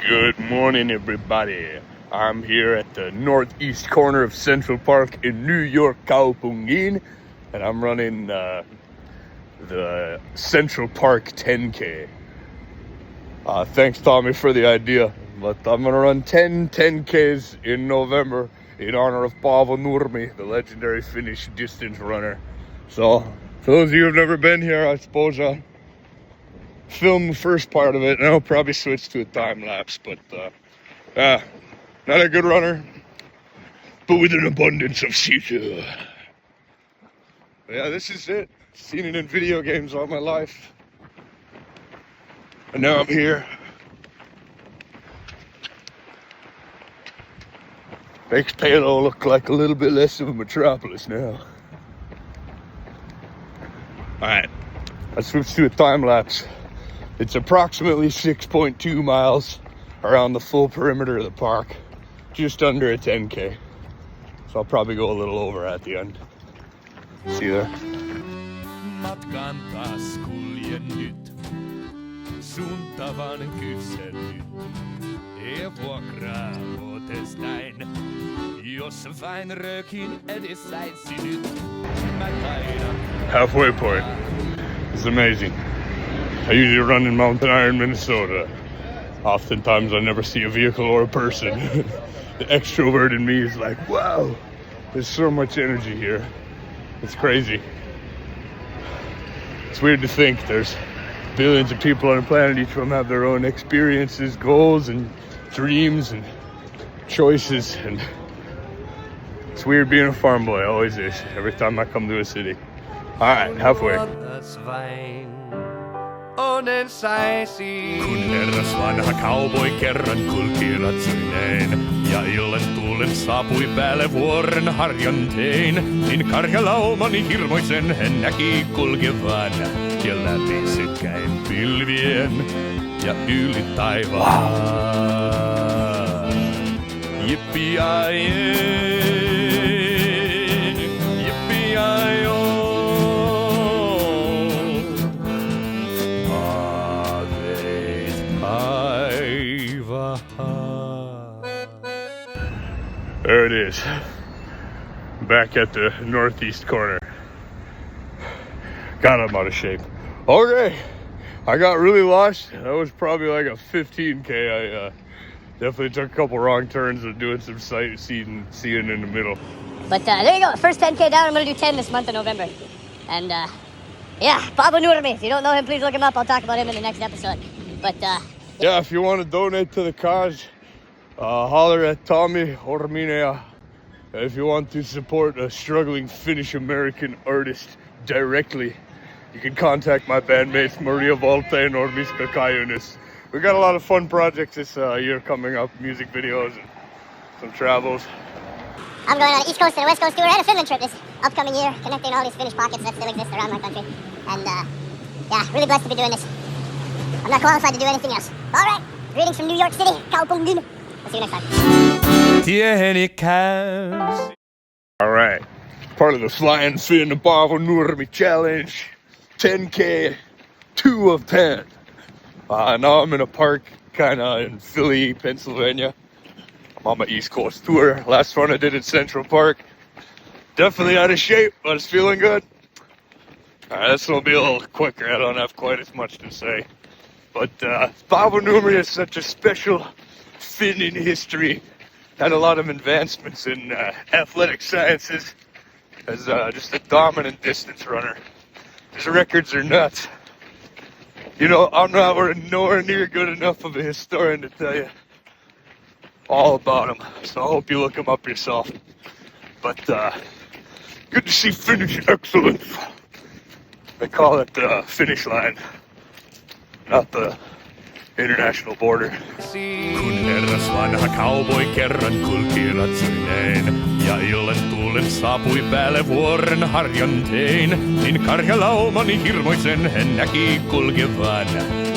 Good morning, everybody. I'm here at the northeast corner of Central Park in New York, Kaupungin, and I'm running the Central Park 10K. Thanks, Tommy, for the idea, but I'm going to run 10 10Ks in November in honor of Paavo Nurmi, the legendary Finnish distance runner. So, for those of you who've never been here, I suppose film the first part of it, and I'll probably switch to a time lapse, but not a good runner, but with an abundance of future. Yeah, this is it. Seen it in video games all my life, and now I'm here. Makes Paavo look like a little bit less of a metropolis now. Alright, let's switch to a time lapse. It's approximately 6.2 miles around the full perimeter of the park, just under a 10K. So I'll probably go a little over at the end. See you there. Matkan taas kuljen nyt, suuntavan kysellyt. Ei vuokraa ootes näin, jos vain röökin edessäisi nyt. Mä taidan. Halfway point. It's amazing. I usually run in Mountain Iron, Minnesota. Oftentimes I never see a vehicle or a person. The extrovert in me is like, wow, there's so much energy here. It's crazy. It's weird to think there's billions of people on the planet. Each of them have their own experiences, goals, and dreams, and choices. And it's weird being a farm boy, always is, every time I come to a city. All right, halfway. Onen saisi. Kun herras vanha cowboy kerran kulki ratsuineen, ja illan tuulen saapui päälle vuoren harjantein, niin karjalaumani hirmoisen hän näki kulkevan, ja läpi sykkäin pilvien, ja yli taivaan. Jippi-ai-ee, jippi-ai-oo. There it is, back at the northeast corner. God, I'm out of shape. Okay, I got really lost. That was probably like a 15K. I definitely took a couple wrong turns and doing some sightseeing in the middle. But there you go, first 10K down. I'm going to do 10 this month in November. And yeah, Paavo Nurmi. If you don't know him, please look him up. I'll talk about him in the next episode. But yeah, if you want to donate to the cause, holler at Tommy or Minea. If you want to support a struggling Finnish American artist directly, you can contact my bandmates Maria Volta and Ormiska Kajunis. We got a lot of fun projects this year coming up, music videos and some travels. I'm going on an East Coast and a West Coast tour and a Finland trip this upcoming year, connecting all these Finnish pockets that still exist around my country. And yeah, really blessed to be doing this. I'm not qualified to do anything else. All right, greetings from New York City, Kaupungin. I'll see you next time. Tieni käys. All right, part of the Flying Finn Paavo Nurmi Challenge, 10K, 2 of 10. Now I'm in a park kind of in Philly, Pennsylvania. I'm on my East Coast tour. Last one I did in Central Park. Definitely out of shape, but it's feeling good. All right, this will be a little quicker. I don't have quite as much to say. But Paavo Nurmi is such a special Finn in history. Had a lot of advancements in athletic sciences as just a dominant distance runner. His records are nuts. You know, I'm nowhere near good enough of a historian to tell you all about him. So I hope you look him up yourself. But good to see Finnish excellence. They call it the finish line, not the international border. Kun herras vanha cowboy kerran kulki ratsuineen, ja illan tuulen saapui päälle vuoren harjantein, niin karjalaumani hirmoisen hän näki kulkevan,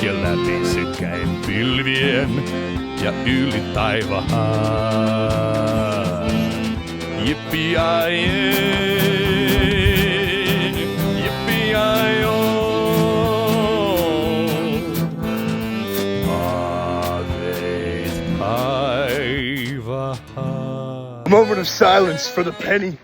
ja läpi sykkäin pilvien, ja yli taivaan. Jippi-ai-ee, jippi-ai-oo. Ave A moment of silence for the penny.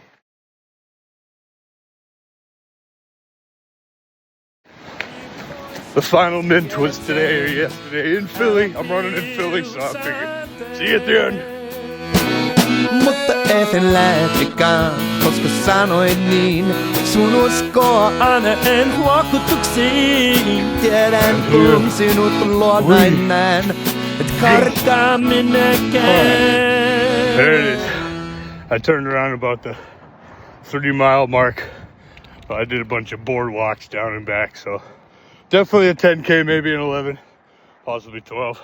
The final mint was today or yesterday in Philly. I'm running in Philly, so I figured. See you at the end. Mutta ethen lähtikään, koska sanoit niin. Sun uskoa aina en huokutuksiin. Tiedän kun sinut luon vain näen, et karkaa minnekään. There it is. I turned around about the 30-mile mark. I did a bunch of boardwalks down and back, so definitely a 10K, maybe an 11, possibly 12.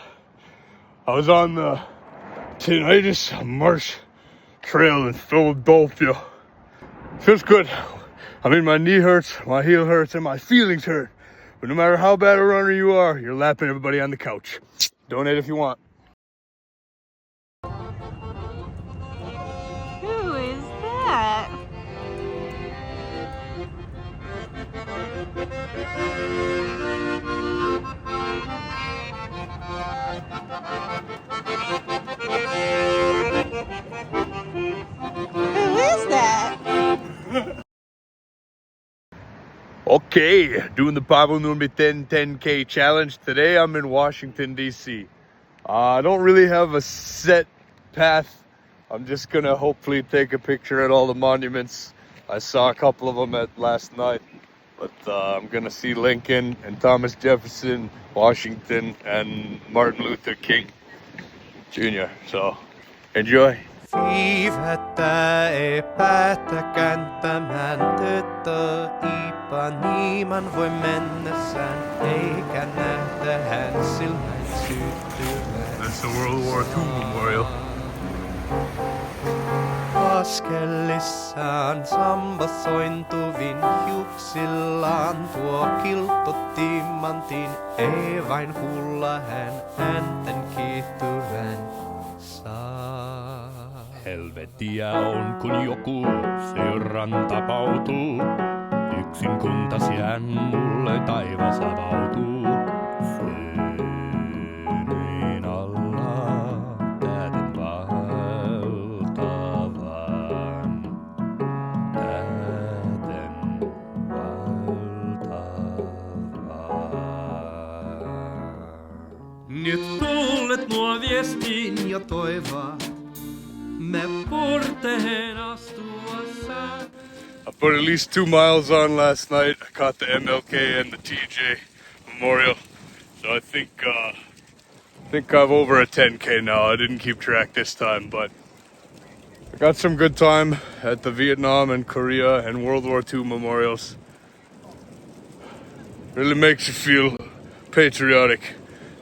I was on the Tinnitus Marsh Trail in Philadelphia. Feels good. I mean, my knee hurts, my heel hurts, and my feelings hurt. But no matter how bad a runner you are, you're lapping everybody on the couch. Donate if you want. Who is that? Who is that? Okay, doing the Paavo Nurmi 10K challenge. Today I'm in Washington, D.C. I don't really have a set path. I'm just gonna hopefully take a picture at all the monuments. I saw a couple of them last night, but I'm gonna see Lincoln and Thomas Jefferson, Washington, and Martin Luther King Jr. So enjoy. Viivättää ei päätäkään tämän tyttö Ipanniman voi mennessään, eikä nähdä hän silmän syttyvän. That's the World War II memorial. Askellissaan samba sointuvin hiuksillaan tuo kiltto timmantin, ei vain hulla hän äänten kiihtyvän saa. Helvettiä on kun joku seuran tapautuu, yksin kuntas jään mulle taivas avautuu. Föönin alla täyden valtavan, täyden valtavan. Nyt kuulet mua viestiin ja toivoa. I put at least 2 miles on last night. I caught the MLK and the TJ Memorial. So I think I'm over a 10K now. I didn't keep track this time, but I got some good time at the Vietnam and Korea and World War II memorials. Really makes you feel patriotic,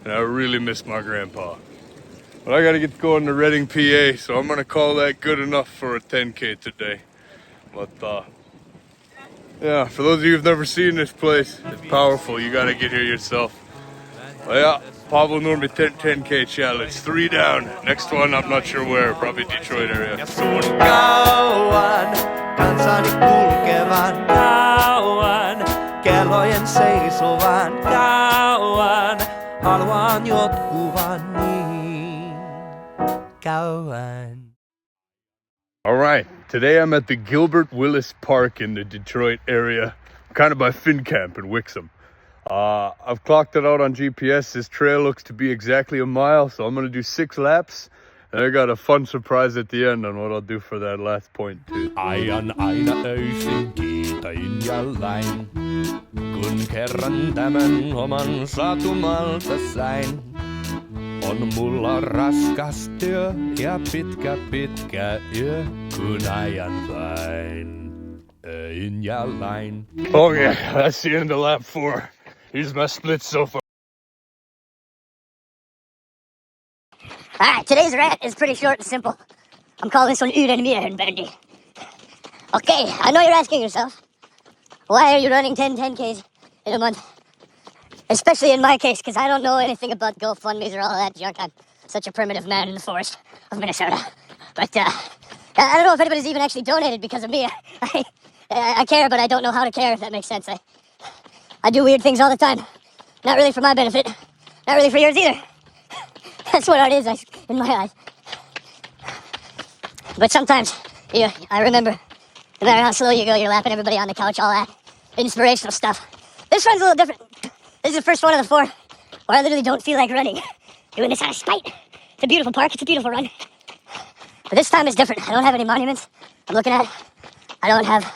and I really miss my grandpa. But I gotta get going to Reading, PA, so I'm gonna call that good enough for a 10K today. But yeah, for those of you who've never seen this place, it's powerful. You gotta get here yourself. But yeah, Paavo Nurmi 10K challenge, 3 down. Next one, I'm not sure where, probably Detroit area. Ja sun kauan, kansani kulkevan kauan, kellojen seisovan kauan, haluan jotkuvan niin kauan. All right, today I'm at the Gilbert Willis Park in the Detroit area, kind of by FinCamp in Wixom. I've clocked it out on GPS. This trail looks to be exactly a mile, so I'm going to do 6 laps. And I got a fun surprise at the end on what I'll do for that last point too. Ajan aina öisin kiitäin jälleen, kun kerran tämän oman satumalta sain. On mulla raskas työ ja pitkä yö, kun ajan vain öin jälleen. Okay, that's the end of lap 4. Here's my split so far. Alright, today's rant is pretty short and simple. I'm calling this one Uren Miehen Bendy. Okay, I know you're asking yourself, why are you running 10Ks in a month? Especially in my case, because I don't know anything about GoFundMes or all that junk. I'm such a primitive man in the forest of Minnesota. But I don't know if anybody's even actually donated because of me. I care, but I don't know how to care, if that makes sense. I do weird things all the time. Not really for my benefit. Not really for yours either. That's what art is in my eyes. But sometimes, I remember, no matter how slow you go, you're lapping everybody on the couch, all that inspirational stuff. This run's a little different. This is the first one of the 4 where I literally don't feel like running. Doing this out of spite. It's a beautiful park, it's a beautiful run. But this time it's different. I don't have any monuments I'm looking at. I don't have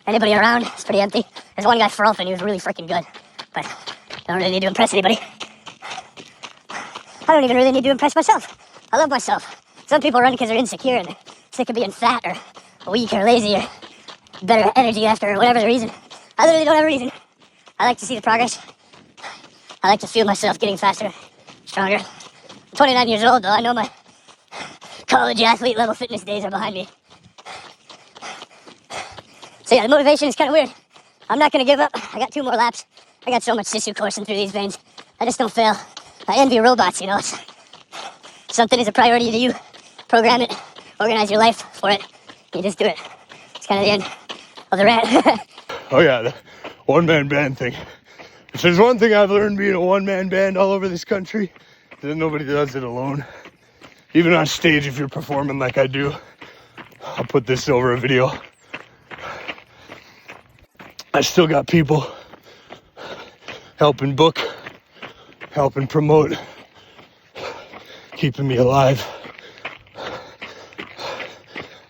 anybody around. It's pretty empty. There's one guy, Frolfin, he was really freaking good. But I don't really need to impress anybody. I don't even really need to impress myself. I love myself. Some people run because they're insecure and sick of being fat or weak or lazy or better energy after or whatever the reason. I literally don't have a reason. I like to see the progress. I like to feel myself getting faster, stronger. I'm 29 years old though. I know my college athlete level fitness days are behind me. So yeah, the motivation is kind of weird. I'm not going to give up. I got 2 more laps. I got so much sisu coursing through these veins. I just don't fail. I envy robots, Something is a priority to you. Program it. Organize your life for it. You just do it. It's kind of the end of the rant. Oh yeah, the one-man band thing. If there's one thing I've learned being a one-man band all over this country, then nobody does it alone. Even on stage, if you're performing like I do, I'll put this over a video. I still got people helping book, helping promote, keeping me alive.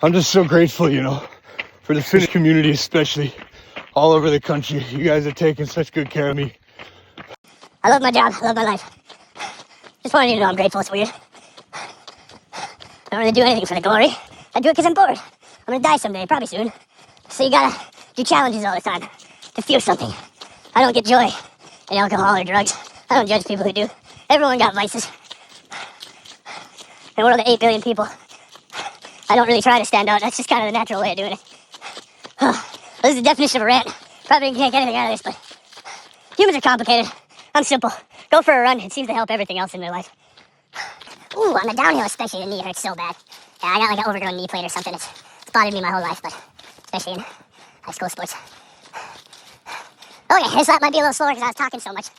I'm just so grateful, for the Finnish community, especially all over the country. You guys are taking such good care of me. I love my job. I love my life. Just wanted you to know I'm grateful. It's weird. I don't really do anything for the glory. I do it because I'm bored. I'm going to die someday, probably soon. So you got to do challenges all the time to feel something. I don't get joy in alcohol or drugs. I don't judge people who do. Everyone got vices. In a world of 8 billion people, I don't really try to stand out. That's just kind of the natural way of doing it. This is the definition of a rant. Probably can't get anything out of this, but humans are complicated. I'm simple. Go for a run. It seems to help everything else in their life. Ooh, on the downhill especially, the knee hurts so bad. Yeah, I got like an overgrown knee plate or something. It's bothered me my whole life, but especially in high school sports. Okay, this lap might be a little slower because I was talking so much.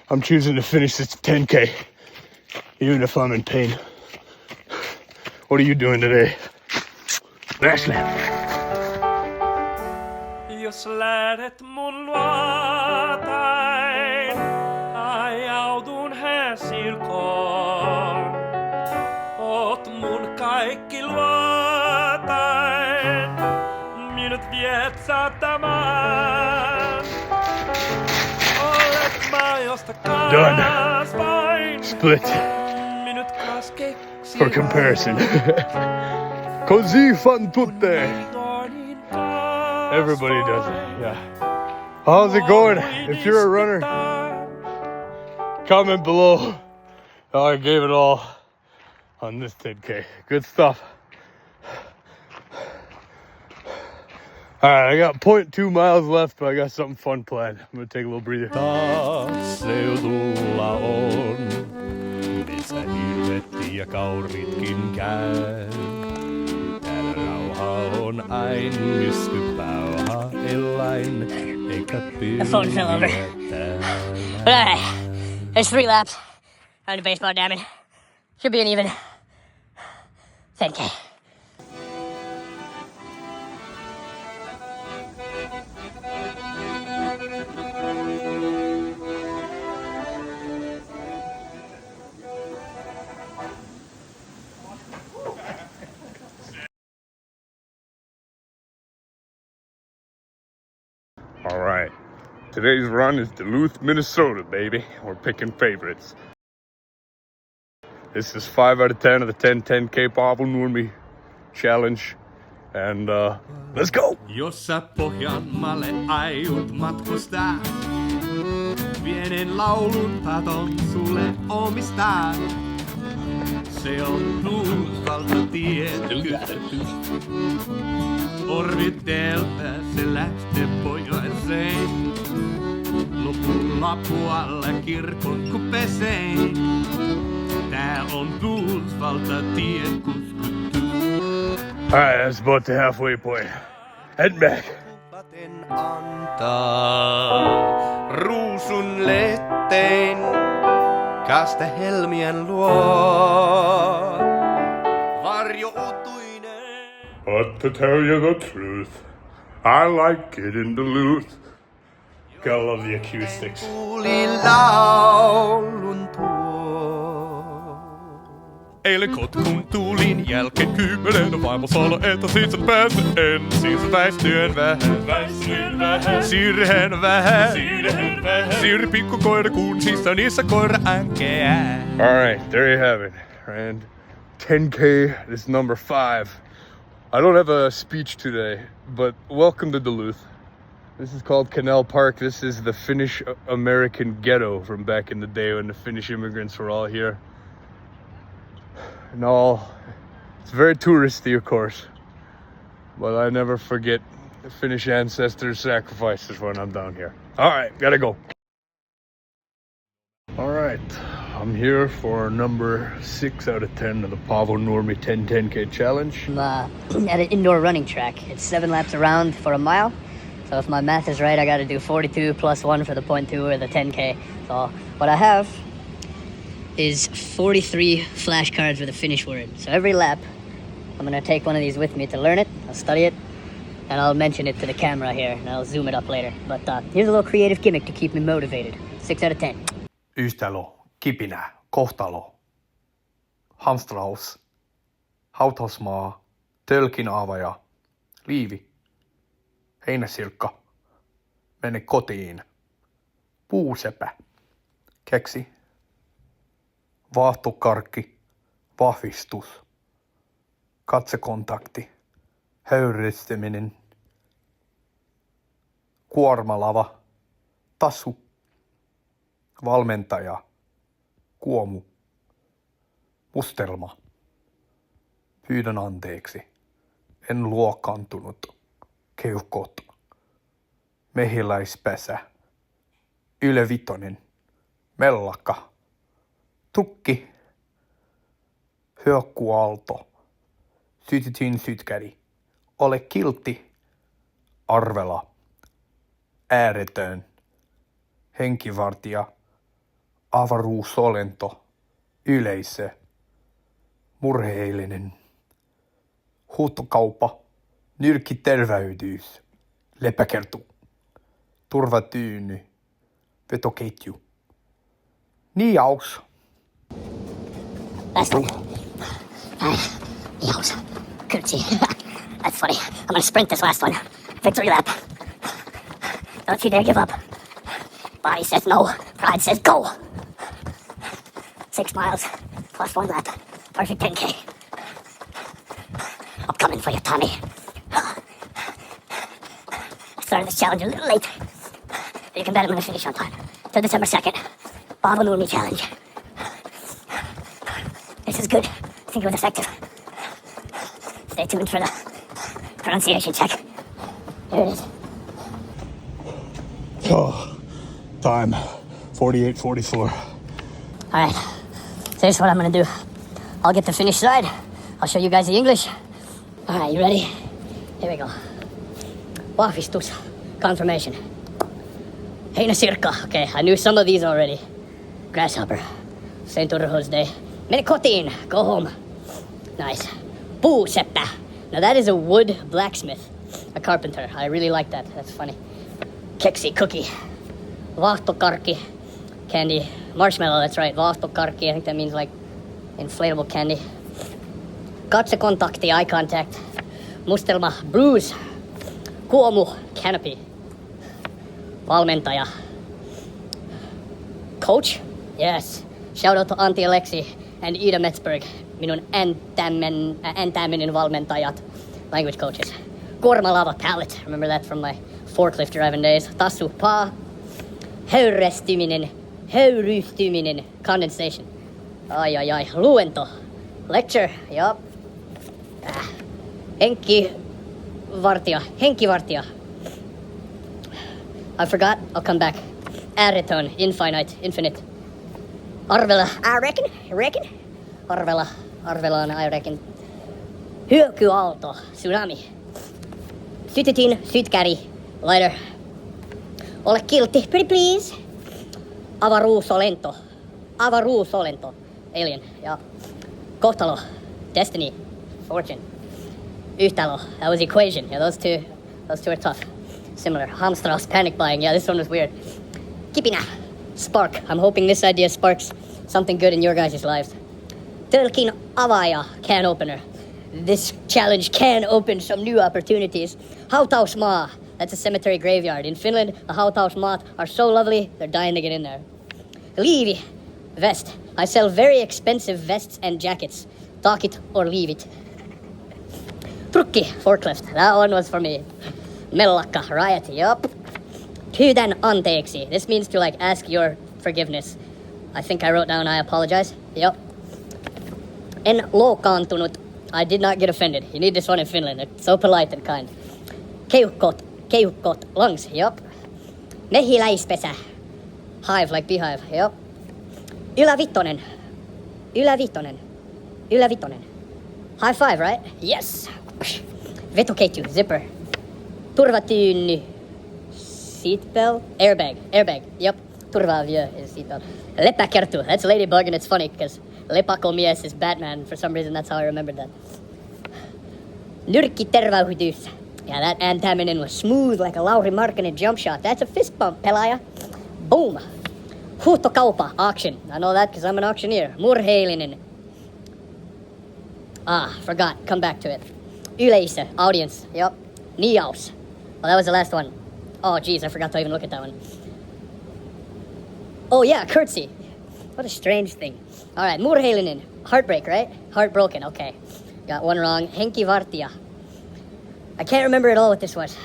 I'm choosing to finish this 10K, even if I'm in pain. What are you doing today? Last lap. Jos lähdet mun luotain, ajaudun häsilkoon. Oot mun kaikki luotain, minut viet sä tämän. Olet mä josta kasvain, Split. minut kaskeksi. For comparison. Così fan tutte. Everybody does it, yeah. How's it going? If you're a runner, comment below. Oh, I gave it all on this 10K. Good stuff. Alright, I got 0.2 miles left, but I got something fun planned. I'm gonna take a little breather. Taas seudulla on, missä hirvet ja kauritkin käy. Täällä rauha on ain, myskypauha ellain, eikä The phone fell over. But alright, there's 3 laps on the baseball diamond. Should be an even 10K. All right, today's run is Duluth, Minnesota, baby. We're picking favorites. This is 5 out of 10 of the 10K Paavo Nurmi challenge. And let's go! Jos sä Pohjanmaalle aiot matkustaa, pienen laulun taton sulle omistaa. Se on blues-valtatie, Orvitelta se lähtee pohjoiseen. Lopulla puolella kirkon kupeeseen. Tää on blues-valtatie kuskuttu. Alright, that's about the halfway point. Head back. Antaa ruusun lettein kaste helmien luo. Varjo But to tell you the truth, I like it in Duluth. Gotta love the acoustics. Eilen kotiin tulin jälkeen 10 vaimo sanoi, että sit sä päästä ensin. Sä väistyen vähän, sirhen vähän. Sirri pikkukoira kunsista, niissä koira änkeää. Alright, there you have it. And 10K is number 5. I don't have a speech today, but welcome to Duluth. This is called Canal Park. This is the Finnish American ghetto from back in the day when the Finnish immigrants were all here. And it's very touristy, of course, but I never forget the Finnish ancestors' sacrifices when I'm down here. All right, gotta go. All right, I'm here for number 6 out of 10 of the Paavo Nurmi 10K challenge. I'm at an indoor running track. It's 7 laps around for a mile. So if my math is right, I gotta do 42 plus 1 for the 0.2 or the 10K. So what I have is 43 flashcards with a Finnish word. So every lap, I'm gonna take one of these with me to learn it. I'll study it, and I'll mention it to the camera here, and I'll zoom it up later. But here's a little creative gimmick to keep me motivated. 6 out of 10. Yhtälö, kipinä, kohtalo, hamstraus, hautausmaa, tölkin avaja, liivi, heinäsirkka, mene kotiin, puusepä, keksi, vaahtokarkki, vahvistus, katsekontakti, höyristeminen, kuormalava, tasu, valmentaja, kuomu, mustelma, pyydän anteeksi, en luokantunut, keuhkot, mehiläispesä, Yle Vitonen, mellakka, tukki, hyökkuaalto, sytytin sytkäri, ole kiltti, arvela, ääretön, henkivartija, avaruusolento, yleisö, murheellinen, huutokauppa, nyrkkiterveydys, lepäkertu, turvatyyny, vetoketju, niaus. Last one. Yowza. Curtsy. That's funny. I'm gonna sprint this last one. Victory lap. Don't you dare give up. Body says no. Pride says go. 6 miles plus 1 lap. Perfect 10K. I'm coming for you, Tommy. I started this challenge a little late. But you can bet I'm gonna finish on time. Till December 2nd. Paavo Nurmi challenge. This is good. I think it was effective. Stay tuned for the pronunciation check. Here it is. Oh, time 48:44. Alright. So here's what I'm gonna do. I'll get the Finnish side. I'll show you guys the English. Alright, you ready? Here we go. Vahvistus. Confirmation. Heinäsirkka. Okay, I knew some of these already. Grasshopper. St. Urho's Day. Mene kotiin. Go home. Nice. Puuseppä. Now that is a wood blacksmith. A carpenter. I really like that. That's funny. Keksi cookie. Vaahtokarkki. Candy. Marshmallow, that's right. Vaahtokarkki. I think that means like inflatable candy. Katsekontakti. Eye contact. Mustelma. Bruise. Kuomu. Canopy. Valmentaja. Coach? Yes. Shout out to Antti Alexi and Ida Metzberg, minun Antaminin valmentajat, language coaches. Kuormalava pallet, remember that from my forklift driving days. Tassu paa. Höyrystyminen, condensation. Ai. Luento. Lecture, yup. Henkivartija. I forgot, I'll come back. Ääretön, infinite. Arvela, I reckon. Arvelaan, I reckon. Hyökyaalto, tsunami. Sytytin, sytkäri, lighter. Ole kiltti, pretty please. Avaruusolento, alien, ja kohtalo, destiny, fortune. Yhtälö. That was equation. Yeah, those two are tough. Similar. Hamstras, panic buying. Yeah, this one was weird. Kipinä. Spark. I'm hoping this idea sparks something good in your guys' lives. Tölkin avaaja. Can opener. This challenge can open some new opportunities. Hautausmaa. That's a cemetery graveyard. In Finland, the hautausmaat are so lovely, they're dying to get in there. Liivi. Vest. I sell very expensive vests and jackets. Talk it or leave it. Trukki. Forklift. That one was for me. Mellakka. Riot. Yup. Pyydän anteeksi. This means to like ask your forgiveness. I think I wrote down I apologize. Yup. En loukkaantunut. I did not get offended. You need this one in Finland. They're so polite and kind. Keuhkot. Keuhkot. Lungs. Yup. Mehiläispesä. Hive like beehive. Yup. Ylävitonen. Ylävitonen. Ylävitonen. High five, right? Yes. Vetoketju. Zipper. Turvatyyny. Seatbelt? Airbag. Airbag. Yep. Turvavyö is seatbelt. Lepäkertu. That's Ladybug, and it's funny because Lepakomies is Batman. For some reason, that's how I remembered that. Nyrkkiterveytys. Yeah, that antaminen was smooth like a Lauri Markkanen jump shot. That's a fist bump, pelaaja. Boom. Huuhtokaupa. Auction. I know that because I'm an auctioneer. Murheilinen. Forgot. Come back to it. Yleisö. Audience. Yep. Niaus. Well, that was the last one. Oh, geez, I forgot to even look at that one. Oh, yeah, curtsy. What a strange thing. All right, murheilinen. Heartbreak, right? Heartbroken, okay. Got one wrong. Henkivartija. I can't remember at all what this was.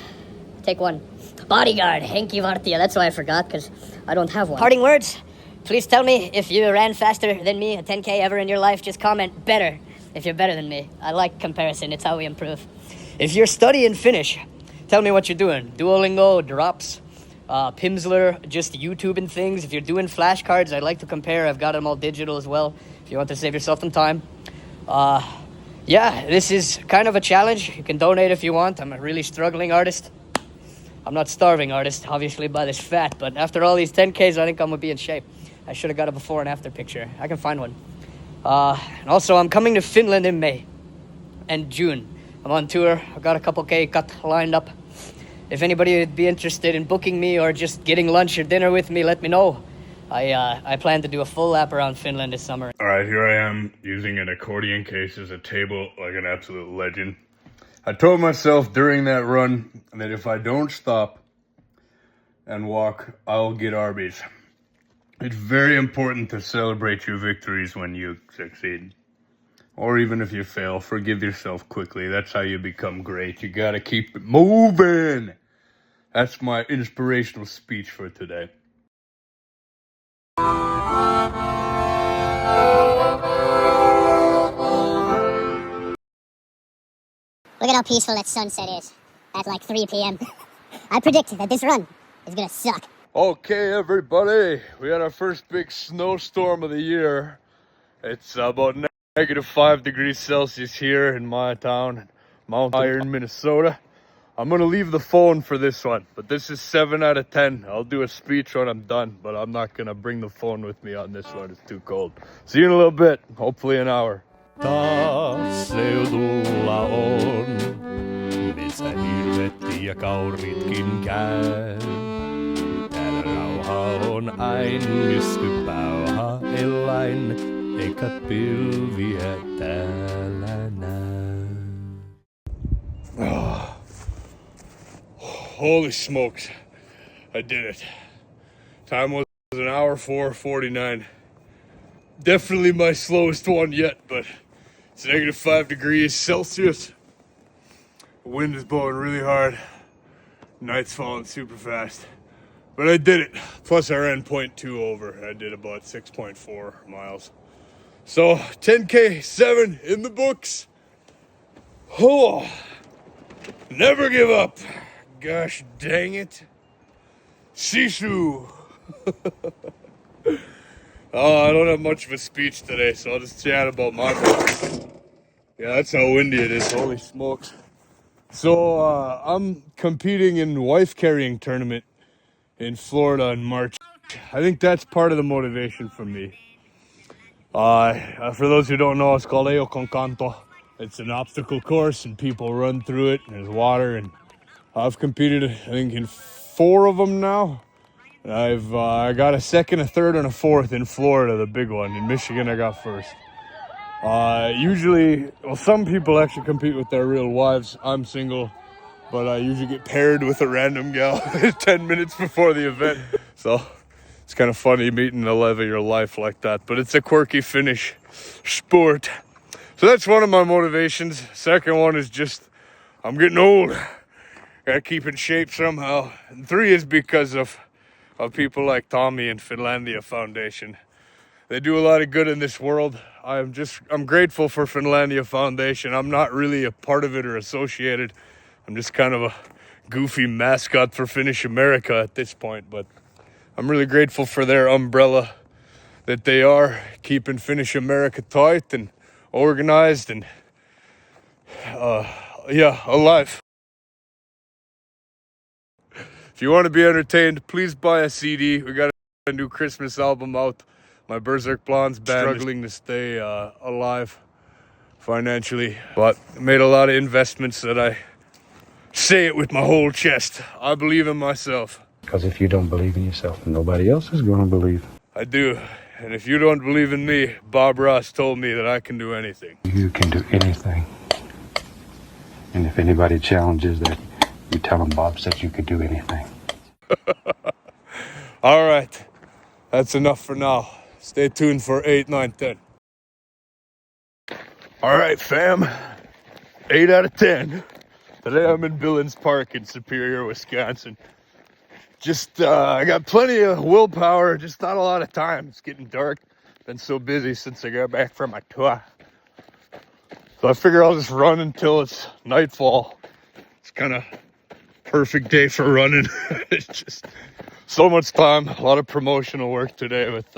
Take one. Bodyguard. Henkivartija. That's why I forgot, because I don't have one. Parting words. Please tell me if you ran faster than me, a 10K ever in your life. Just comment better if you're better than me. I like comparison. It's how we improve. If you're studying Finnish, tell me what you're doing. Duolingo, drops, Pimsleur, just YouTubing things. If you're doing flashcards, I'd like to compare. I've got them all digital as well, if you want to save yourself some time. Yeah, this is kind of a challenge. You can donate if you want. I'm a really struggling artist. I'm not starving artist, obviously, by this fat, but after all these 10Ks, I think I'm gonna be in shape. I should have got a before and after picture. I can find one. And also, I'm coming to Finland in May and June. I'm on tour. I've got a couple K-cut lined up. If anybody would be interested in booking me or just getting lunch or dinner with me, let me know. I plan to do a full lap around Finland this summer. All right, here I am using an accordion case as a table like an absolute legend. I told myself during that run that if I don't stop and walk, I'll get Arby's. It's very important to celebrate your victories when you succeed. Or even if you fail, forgive yourself quickly. That's how you become great. You gotta keep it moving. That's my inspirational speech for today. Look at how peaceful that sunset is at like 3 p.m. I predict that this run is gonna suck. Okay, everybody. We had our first big snowstorm of the year. It's about -5 degrees Celsius here in my town, Mount Iron, Minnesota. I'm gonna leave the phone for this one, but this is 7 out of 10. I'll do a speech when I'm done, but I'm not gonna bring the phone with me on this one. It's too cold. See you in a little bit, hopefully an hour. Taas seudulla on, missä hirvet ja kauritkin käy. Täällä rauha on aina nyskypauha ellain, eikä pilviä täällä näy. Holy smokes, I did it. Time was an hour 4:49. Definitely my slowest one yet, but it's -5 degrees Celsius. The wind is blowing really hard. Night's falling super fast. But I did it. Plus I ran 0.2 over. I did about 6.4 miles. So 10K, 7 in the books. Oh, never give up. Gosh dang it. Shishu. Oh, I don't have much of a speech today, so I'll just chat about my books. Yeah, that's how windy it is. Holy smokes. So I'm competing in wife carrying tournament in Florida in March. I think that's part of the motivation for me. For those who don't know, it's called Eo con Canto. It's an obstacle course and people run through it and there's water, and I've competed, I think, in 4 of them now. And I got a second, a third, and a fourth in Florida, the big one. In Michigan, I got first. Usually, well, some people actually compete with their real wives. I'm single, but I usually get paired with a random gal 10 minutes before the event. So it's kind of funny meeting the love of your life like that. But it's a quirky Finnish sport. So that's one of my motivations. Second one is just, I'm getting old. Gotta keep in shape somehow. And 3 is because of people like Tommy and Finlandia Foundation. They do a lot of good in this world. I'm grateful for Finlandia Foundation. I'm not really a part of it or associated. I'm just kind of a goofy mascot for Finnish America at this point, but I'm really grateful for their umbrella that they are, keeping Finnish America tight and organized and alive. If you want to be entertained, please buy a CD. We got a new Christmas album out. My Berserk Blondes band is struggling to stay alive financially, but made a lot of investments that I say it with my whole chest. I believe in myself. Because if you don't believe in yourself, nobody else is going to believe. I do. And if you don't believe in me, Bob Ross told me that I can do anything. You can do anything. And if anybody challenges that, you tell them Bob said you could do anything. All right. That's enough for now. Stay tuned for 8, 9, 10. All right, fam. 8 out of 10. Today I'm in Billings Park in Superior, Wisconsin. I got plenty of willpower, just not a lot of time. It's getting dark. Been so busy since I got back from my tour. So I figure I'll just run until it's nightfall. It's kind of perfect day for running. It's just so much time. A lot of promotional work today with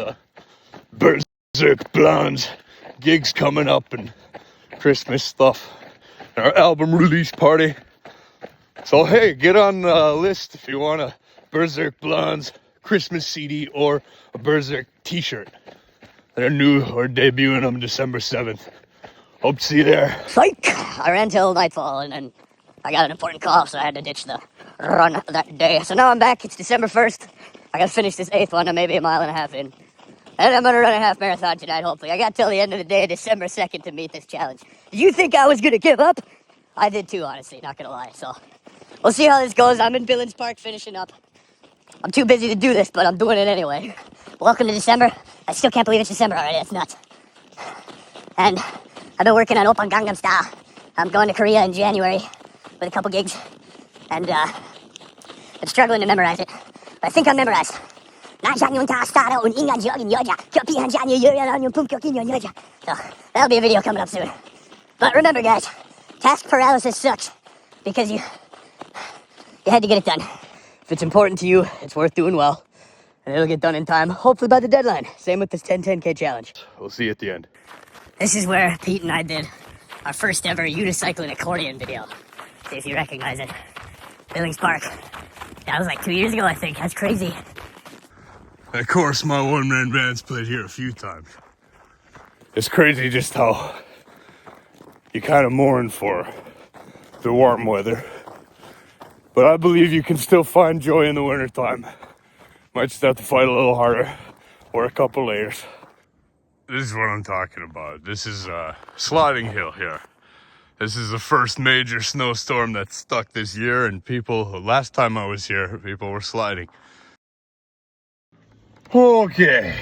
Berserk Blondes, gigs coming up and Christmas stuff. Our album release party. So hey, get on the list if you want a Berserk Blondes Christmas CD or a Berserk t-shirt. They're new or debuting on December 7th. Hope to see you there. Psych! I ran till nightfall and then I got an important call, so I had to ditch the run that day. So now I'm back. It's December 1st. I gotta finish this 8th one. I'm maybe 1.5 miles in. And I'm gonna run a half marathon tonight, hopefully. I got till the end of the day, December 2nd, to meet this challenge. Did you think I was gonna give up? I did too, honestly, not gonna lie. So we'll see how this goes. I'm in Billings Park finishing up. I'm too busy to do this, but I'm doing it anyway. Welcome to December. I still can't believe it's December already. It's nuts. And I've been working on Oppan Gangnam Style. I'm going to Korea in January with a couple gigs. And I'm struggling to memorize it. But I think I'm memorized. So that'll be a video coming up soon. But remember, guys, task paralysis sucks because you had to get it done. If it's important to you, it's worth doing well. And it'll get done in time, hopefully by the deadline. Same with this 10-10K challenge. We'll see you at the end. This is where Pete and I did our first ever unicycle and accordion video. See if you recognize it. Billings Park. That was like 2 years ago, I think. That's crazy. Of course, my one-man band's played here a few times. It's crazy just how you kind of mourn for the warm weather. But I believe you can still find joy in the wintertime. Might just have to fight a little harder or a couple layers. This is what I'm talking about. This is Sliding Hill here. This is the first major snowstorm that's stuck this year, and last time I was here, people were sliding. Okay,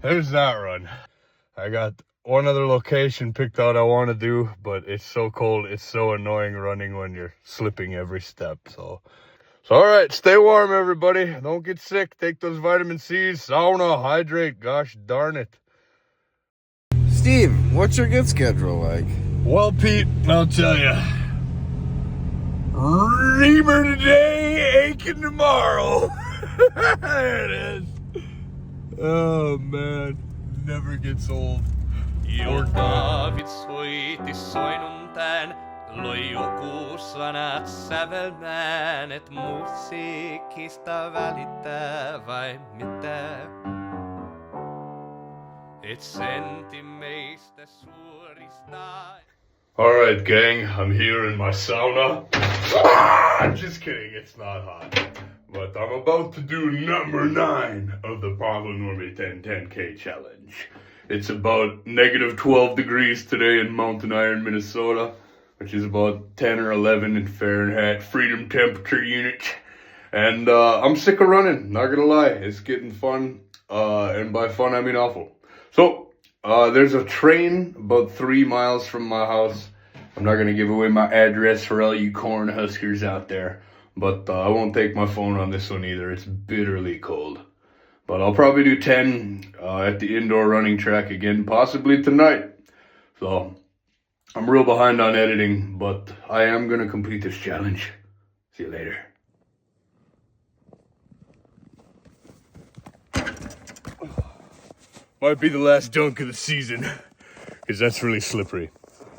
there's that run. I got one other location picked out I want to do, but it's so cold, it's so annoying running when you're slipping every step. So all right, stay warm, everybody. Don't get sick. Take those vitamin C's, sauna, hydrate. Gosh darn it. Steve, what's your good schedule like? Well, Pete, I'll tell you. Reamer today, aching tomorrow. There it is. Oh, man. Never gets old. Iltavit soiti soinuntään, loi joku sanat sävelmään, et musiikista välittää vai mitä? Et senti meistä suoristaa. Alright, gang, I'm here in my sauna. Just kidding, it's not hot. But I'm about to do number 9 of the Paavo Nurmi 10K challenge. It's about negative 12 degrees today in Mountain Iron, Minnesota, which is about 10 or 11 in Fahrenheit, freedom temperature unit. And I'm sick of running, not gonna lie. It's getting fun, and by fun I mean awful. So, there's a train about 3 miles from my house. I'm not gonna give away my address for all you corn huskers out there, but I won't take my phone on this one either. It's bitterly cold. But I'll probably do 10 at the indoor running track again, possibly tonight. So, I'm real behind on editing, but I am gonna complete this challenge. See you later. Might be the last dunk of the season, because that's really slippery.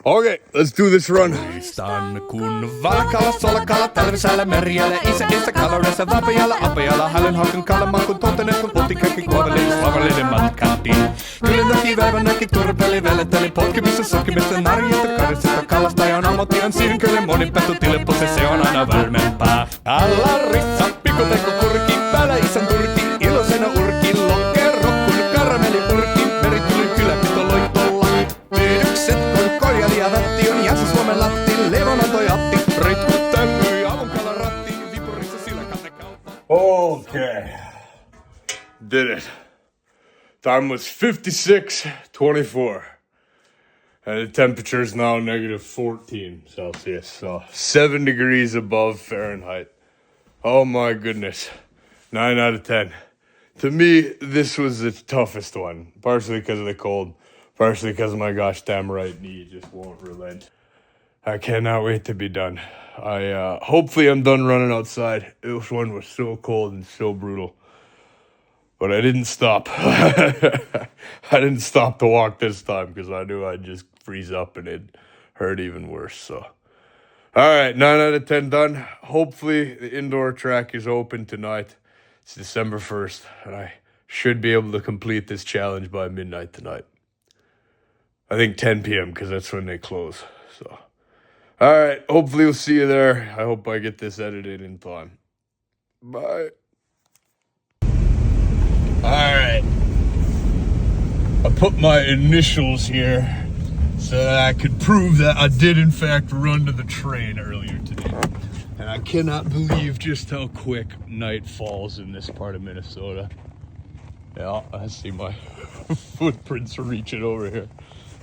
Okay, let's do this run. Muistan kun Valkalla, Solkala, talvisäällä merjällä, isä kaloressa, vapajalla, apajalla, hälen haken kalamaan, kun totenet, kun potikäkki kuovelin, lavallinen matkattiin. Kyllä näki väivän näki turpeli, väletteli potkimissa, sokkimissa, narjista, karisista, kalastajan ammattian, siihen kyllä monin pettu tileposi, se on aina varmempaa. Allarissa, pikkutekko kurki, päällä isän turki, iloisena urki, lokero, kun karameli urki, meri tuli kyläpito loittolla. Pyydykset, kun korjalia vätti on jänsä Suomen latti, levonan toi atti, ritkut tämmöi, avunkalan ratti, Viipurissa sillä kanne kautta. Okay. Did it. Time was 56:24. And the temperature is now negative 14 Celsius, so 7 degrees above Fahrenheit. Oh my goodness. 9 out of 10. To me, this was the toughest one, partially because of the cold, partially because of my gosh damn right knee just won't relent. I cannot wait to be done. Hopefully I'm done running outside. This one was so cold and so brutal. But I didn't stop. I didn't stop to walk this time because I knew I'd just freeze up and it'd hurt even worse. So, all right, 9 out of 10 done. Hopefully the indoor track is open tonight. It's December 1st, and I should be able to complete this challenge by midnight tonight. I think 10 p.m. because that's when they close. So, all right, hopefully we'll see you there. I hope I get this edited in time. Bye. Alright, I put my initials here so that I could prove that I did in fact run to the train earlier today. And I cannot believe just how quick night falls in this part of Minnesota. Yeah, I see my footprints reaching over here.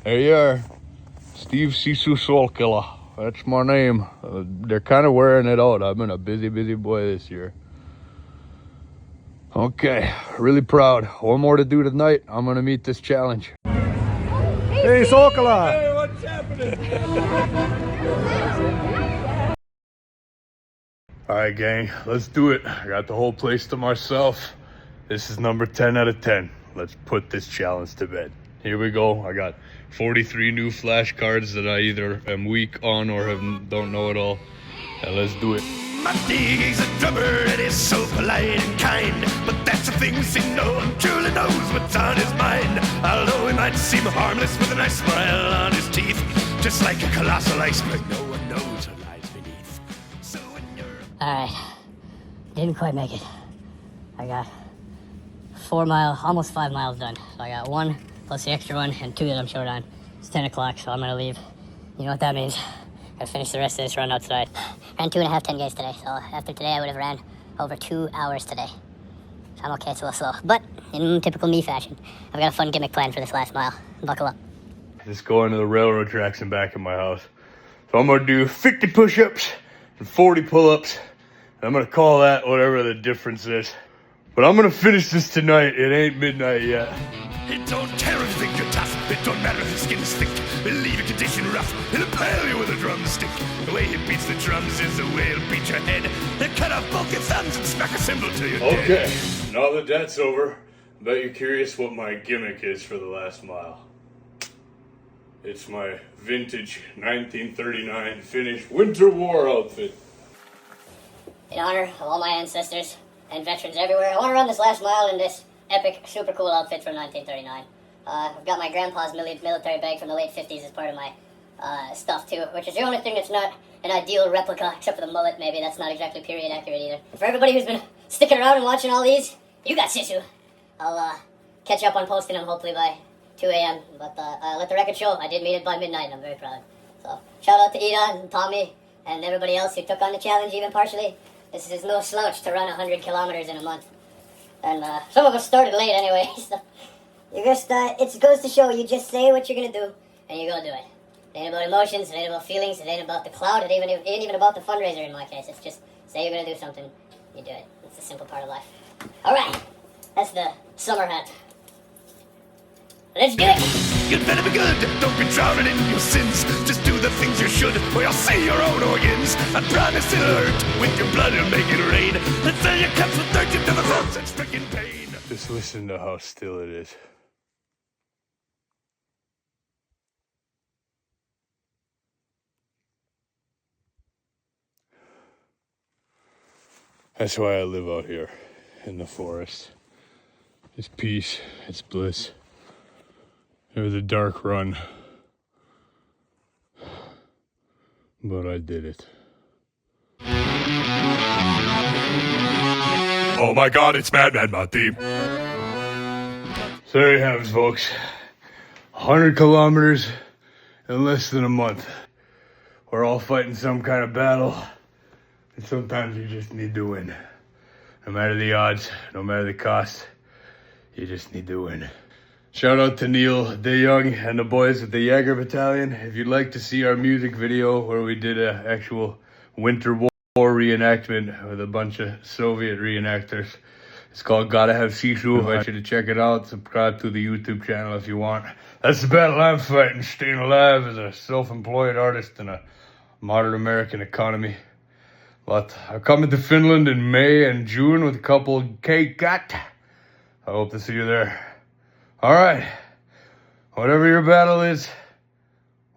There you are, Steve Sisu Solkela. That's my name. They're kind of wearing it out. I've been a busy boy this year. Okay, really proud. One more to do tonight. I'm gonna meet this challenge. Hey, Solkela! Hey, what's happening? Alright, gang, let's do it. I got the whole place to myself. This is number 10 out of 10. Let's put this challenge to bed. Here we go. I got 43 new flashcards that I either am weak on or don't know at all. And let's do it. My he's a drummer and he's so polite and kind, but that's the thing we see no one truly knows what's on his mind. Although he might seem harmless with a nice smile on his teeth, just like a colossal iceberg, no one knows what lies beneath. So when you're Alright, didn't quite make it. I got 4 miles, almost 5 miles done. So I got 1 plus the extra 1 and 2 that I'm short on. It's 10 o'clock, so I'm gonna leave. You know what that means. Gotta finish the rest of this run outside. Ran 2.5 10Ks today, so after today I would have ran over 2 hours today. So I'm okay, it's a little slow. But in typical me fashion, I've got a fun gimmick plan for this last mile. Buckle up. Just going to the railroad tracks and back in my house. So I'm gonna do 50 push-ups and 40 pull-ups. I'm gonna call that whatever the difference is. But I'm gonna finish this tonight. It ain't midnight yet. It don't care if you think you're tough. It don't matter if your skin is thick. It'll leave your condition rough. It'll impale you with a drumstick. The way he beats the drums is the way he'll beat your head. He'll cut off both your thumbs and smack a cymbal to your dead. Okay, now that that's over, I bet you're curious what my gimmick is for the last mile. It's my vintage 1939 Finnish Winter War outfit. In honor of all my ancestors and veterans everywhere, I want to run this last mile in this epic, super cool outfit from 1939. I've got my grandpa's military bag from the late 50s as part of my stuff too, which is the only thing that's not an ideal replica, except for the mullet maybe. That's not exactly period accurate either. For everybody who's been sticking around and watching all these, you got Sisu. I'll catch up on posting them hopefully by 2 a.m. But let the record show, I did meet it by midnight and I'm very proud. So shout out to Ida and Tommy and everybody else who took on the challenge even partially. This is no slouch to run 100 kilometers in a month. And some of us started late anyway, so you just, it goes to show you just say what you're gonna do and you go do it. It ain't about emotions, it ain't about feelings, it ain't about the cloud, it ain't even about the fundraiser in my case. It's just say you're gonna do something, you do it. It's a simple part of life. Alright, that's the summer hat. Let's do it! You'd better be good, don't be drowning in your sins. Just do the things you should, or you'll see your own organs. I promise it'll hurt, with your blood it'll make it rain. Let's say your cups with dirt into the throats and stricken pain. Just listen to how still it is. That's why I live out here in the forest. It's peace, it's bliss. It was a dark run, but I did it. Oh my god, it's Madman Monty. So there you have it, folks. 100 kilometers in less than a month. We're all fighting some kind of battle, and sometimes you just need to win. No matter the odds, no matter the cost, you just need to win. Shout out to Neil De Young and the boys at the Jaeger Battalion. If you'd like to see our music video where we did an actual Winter War reenactment with a bunch of Soviet reenactors, it's called Gotta Have Sisu. I invite you to check it out. Subscribe to the YouTube channel if you want. That's the battle I'm fighting, staying alive as a self-employed artist in a modern American economy. But I'm coming to Finland in May and June with a couple K-Cat. I hope to see you there. All right, whatever your battle is,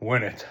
win it.